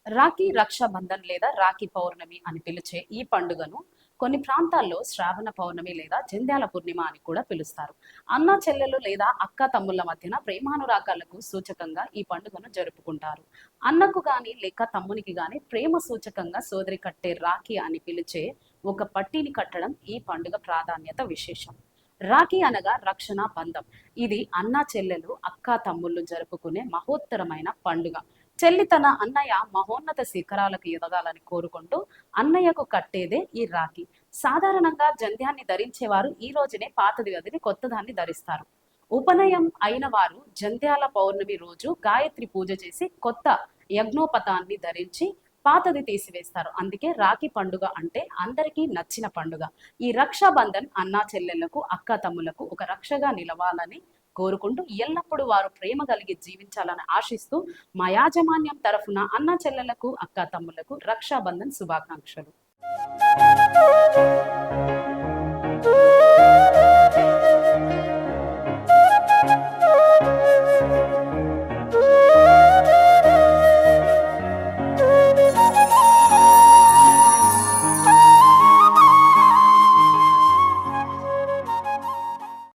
రాఖీ రక్షాబంధన్ లేదా రాఖీ పౌర్ణమి అని పిలిచే ఈ పండుగను కొన్ని ప్రాంతాల్లో శ్రావణ పౌర్ణమి లేదా జంధ్యాల పూర్ణిమ అని కూడా పిలుస్తారు. అన్న చెల్లెలు లేదా అక్క తమ్ముళ్ళ మధ్యన ప్రేమానురాగాలకు సూచకంగా ఈ పండుగను జరుపుకుంటారు. అన్నకు గాని లేక తమ్మునికి గాని ప్రేమ సూచకంగా సోదరి కట్టే రాఖీ అని పిలిచే ఒక పట్టీని కట్టడం ఈ పండుగ ప్రాధాన్యత విశేషం. రాఖీ అనగా రక్షణ బంధం. ఇది అన్న చెల్లెలు అక్క తమ్ముళ్ళు జరుపుకునే మహోత్తరమైన పండుగ. చెల్లి తన అన్నయ్య మహోన్నత శిఖరాలకు ఎదగాలని కోరుకుంటూ అన్నయ్యకు కట్టేదే ఈ రాఖీ. సాధారణంగా జంధ్యాన్ని ధరించేవారు ఈ రోజునే పాతది వదిలి కొత్తదాన్ని ధరిస్తారు. ఉపనయం అయిన వారు జంధ్యాల పౌర్ణమి రోజు గాయత్రి పూజ చేసి కొత్త యజ్ఞోపతాన్ని ధరించి పాతది తీసివేస్తారు. అందుకే రాఖీ పండుగ అంటే అందరికీ నచ్చిన పండుగ. ఈ రక్షాబంధన్ అన్నా చెల్లెళ్లకు అక్క తమ్ములకు ఒక రక్షగా నిలవాలని కోరుకుంటూ ఎల్లప్పుడూ వారు ప్రేమ కలిగి జీవించాలని ఆశిస్తూ మా యాజమాన్యం తరఫున అన్న చెల్లెలకు అక్క తమ్ములకు రక్షాబంధన్ శుభాకాంక్షలు.